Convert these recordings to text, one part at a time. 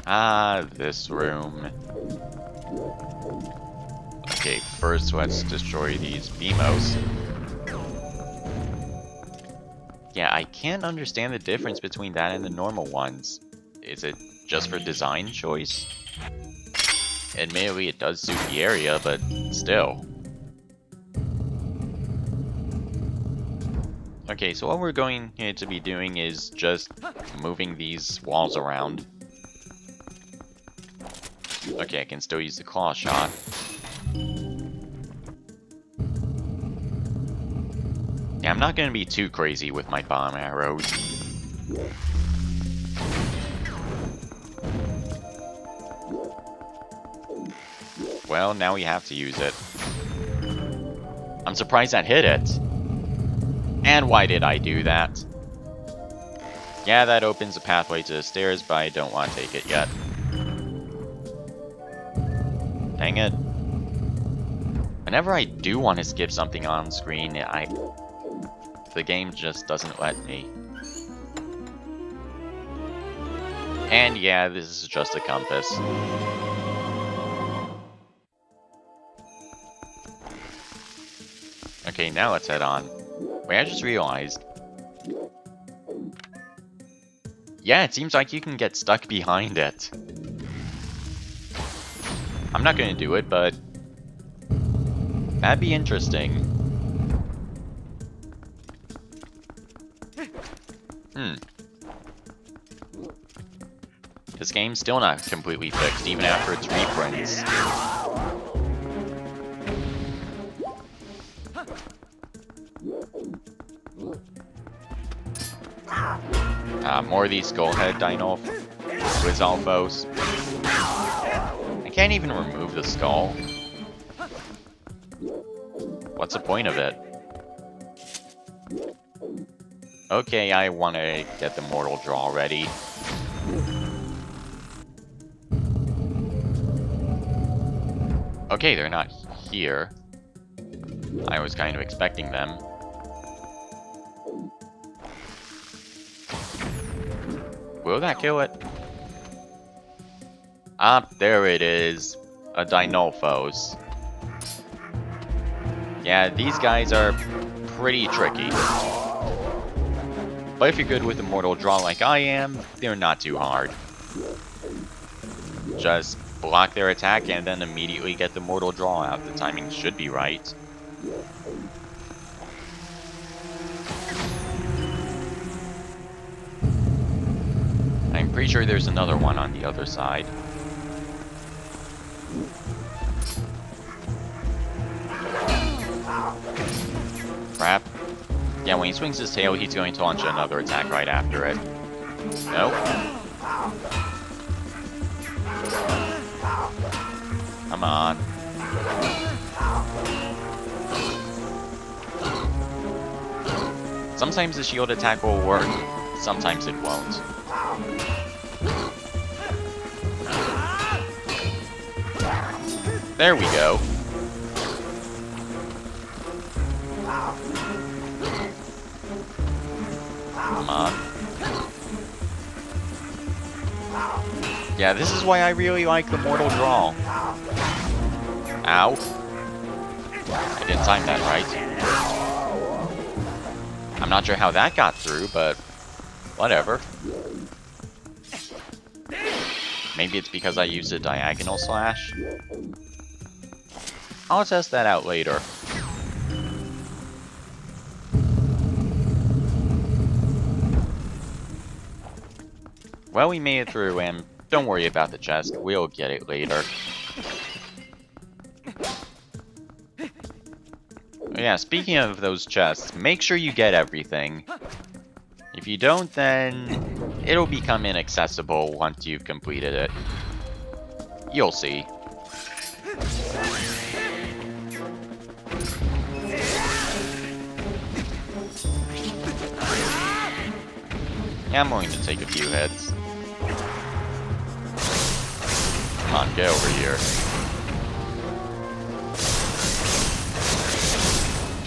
Ah, this room. Okay, first let's destroy these BMOs. Yeah, I can't understand the difference between that and the normal ones. Is it just for design choice? Admittedly, it does suit the area, but still. Okay, so what we're going to be doing is just moving these walls around. Okay, I can still use the claw shot. Yeah, I'm not going to be too crazy with my bomb arrows. Well, now we have to use it. I'm surprised that hit it. And why did I do that? Yeah, that opens a pathway to the stairs, but I don't want to take it yet. Dang it. Whenever I do want to skip something on screen, the game just doesn't let me. And yeah, this is just a compass. Okay, now let's head on. Wait, I just realized. Yeah, it seems like you can get stuck behind it. I'm not going to do it, but that'd be interesting. This game's still not completely fixed, even after its reprints. More of these skullhead Rizalfos. I can't even remove the skull. What's the point of it? Okay, I want to get the mortal draw ready. Okay, they're not here. I was kind of expecting them. Will that kill it? Ah, there it is. A Dinolphos. Yeah, these guys are pretty tricky. But if you're good with the mortal draw like I am, they're not too hard. Just block their attack and then immediately get the mortal draw out. The timing should be right. I'm pretty sure there's another one on the other side. Crap. Yeah, when he swings his tail, he's going to launch another attack right after it. Nope. Come on. Sometimes the shield attack will work, sometimes it won't. There we go. Come on. Yeah, this is why I really like the mortal draw. Ow. I didn't time that right. I'm not sure how that got through, but whatever. Maybe it's because I used a diagonal slash. I'll test that out later. Well, we made it through, and don't worry about the chest. We'll get it later. Yeah, speaking of those chests, make sure you get everything. If you don't, then it'll become inaccessible once you've completed it. You'll see. Yeah, I'm going to take a few hits. Come on, get over here.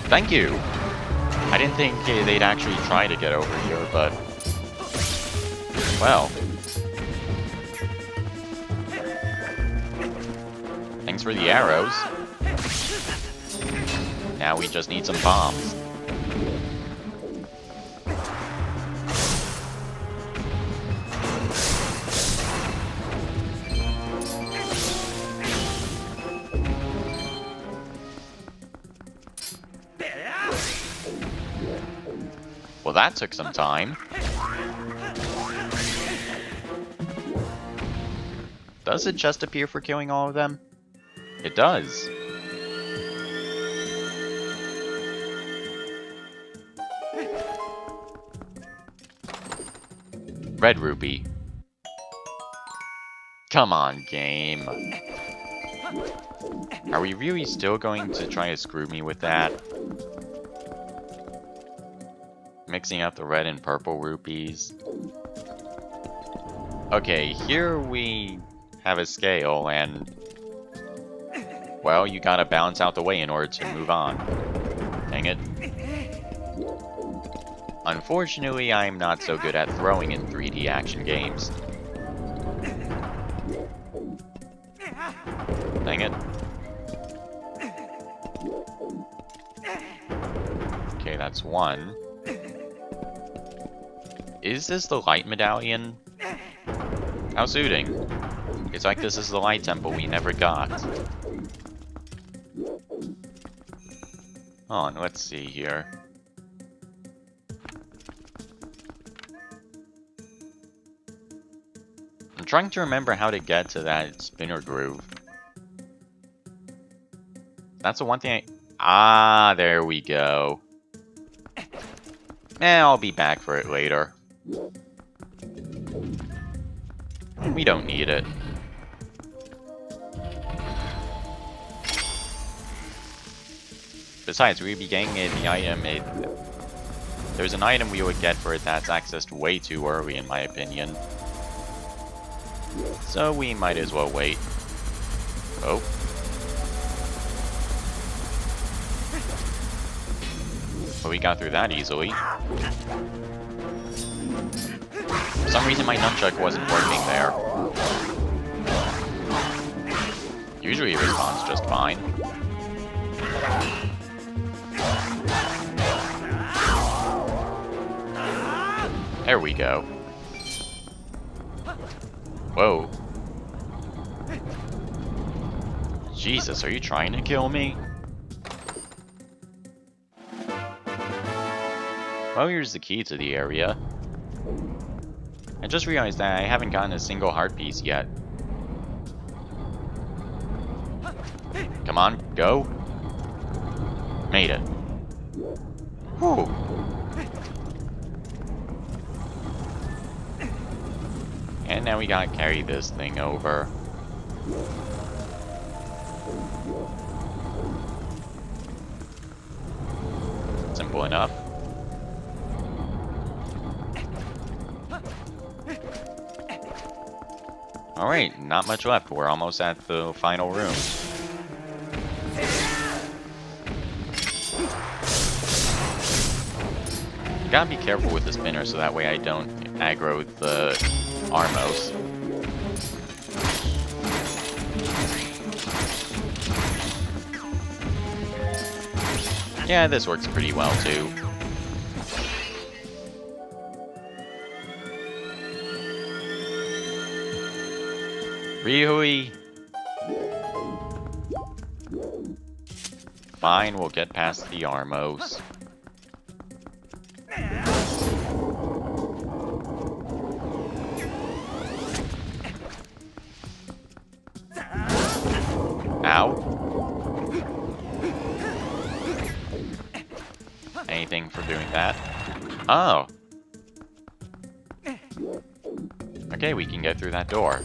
Thank you. I didn't think they'd actually try to get over here, but... well. Thanks for the arrows. Now we just need some bombs. Well, that took some time. Does it just appear for killing all of them? It does. Red rupee. Come on, game. Are we really still going to try to screw me with that? Mixing up the red and purple rupees. Okay, here we have a scale, and... well, you gotta balance out the way in order to move on. Dang it. Unfortunately, I'm not so good at throwing in 3D action games. Dang it. Okay, that's one. Is this the light medallion? How suiting. It's like this is the light temple we never got. Hold on, let's see here. I'm trying to remember how to get to that spinner groove. That's the one thing ah, there we go. I'll be back for it later. We don't need it. Besides, we'd be getting the item. There's an item we would get for it that's accessed way too early, in my opinion. So we might as well wait. Oh. But we got through that easily. For some reason my nunchuck wasn't working there. Usually it responds just fine. There we go. Whoa. Jesus, are you trying to kill me? Well, here's the key to the area. I just realized that I haven't gotten a single heart piece yet. Come on, go. Made it. Whew. And now we gotta carry this thing over. Simple enough. Alright, not much left. We're almost at the final room. You gotta be careful with the spinner so that way I don't aggro the Armos. Yeah, this works pretty well too. Really? Fine, we'll get past the Armos. Ow. Anything for doing that? Oh. Okay, we can get through that door.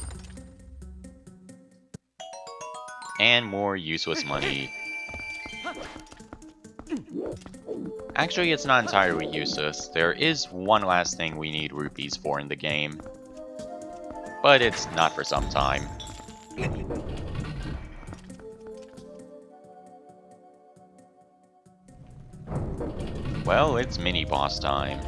And more useless money. Actually, it's not entirely useless. There is one last thing we need rupees for in the game. But it's not for some time. Well, it's mini-boss time.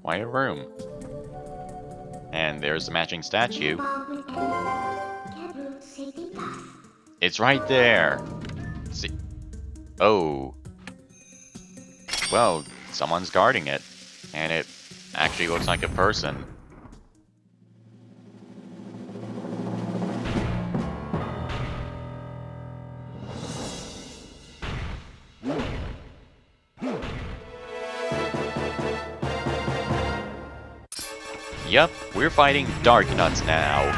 Quiet room. And there's the matching statue. It's right there! See? Oh. Well, someone's guarding it. And it actually looks like a person. Yep, we're fighting Darknuts now.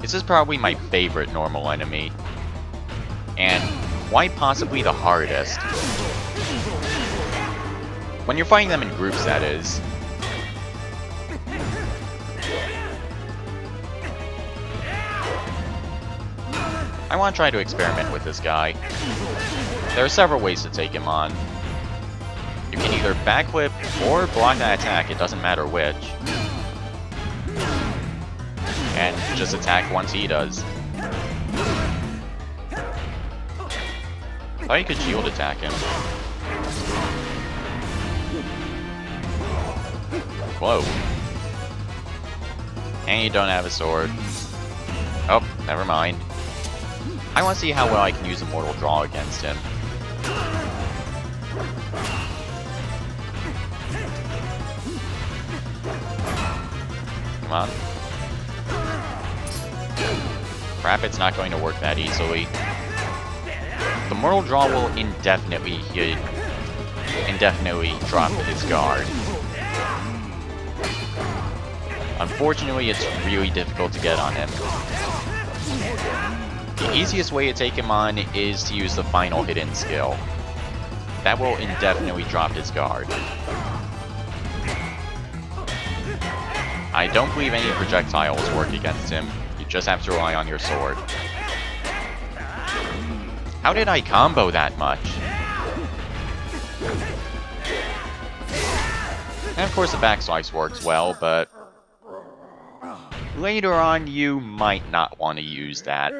This is probably my favorite normal enemy. And quite possibly the hardest. When you're fighting them in groups, that is. I want to try to experiment with this guy. There are several ways to take him on. You can either backflip or block that attack, it doesn't matter which. And just attack once he does. Thought you could shield attack him. Whoa. And you don't have a sword. Oh, never mind. I want to see how well I can use Immortal Draw against him. Come on. Crap, it's not going to work that easily. The Mortal Draw will indefinitely drop his guard. Unfortunately, it's really difficult to get on him. The easiest way to take him on is to use the final hidden skill. That will indefinitely drop his guard. I don't believe any projectiles work against him. You just have to rely on your sword. How did I combo that much? And of course the backslice works well, but later on you might not want to use that.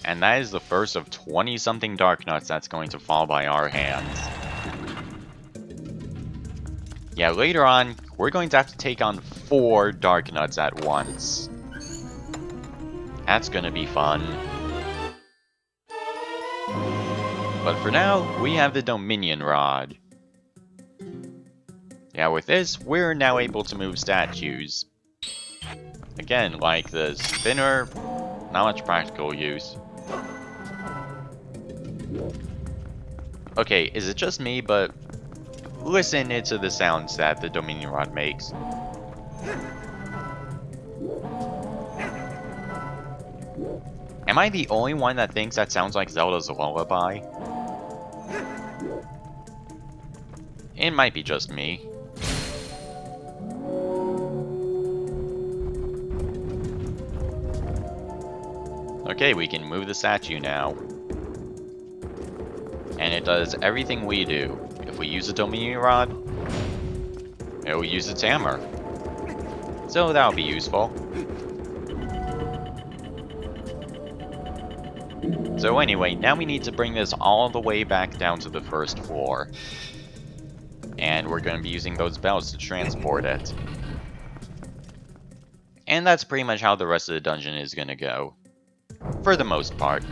And that is the first of 20-something Darknuts that's going to fall by our hands. Yeah, later on, we're going to have to take on 4 Darknuts at once. That's gonna be fun. But for now, we have the Dominion Rod. Yeah, with this, we're now able to move statues. Again, like the spinner, not much practical use. Okay, is it just me, but listen to the sounds that the Dominion Rod makes. Am I the only one that thinks that sounds like Zelda's lullaby? It might be just me. Okay, we can move the statue now. And it does everything we do. If we use a Dominion Rod, it will use its hammer. So that'll be useful. So anyway, now we need to bring this all the way back down to the first floor. And we're going to be using those bells to transport it. And that's pretty much how the rest of the dungeon is going to go. For the most part.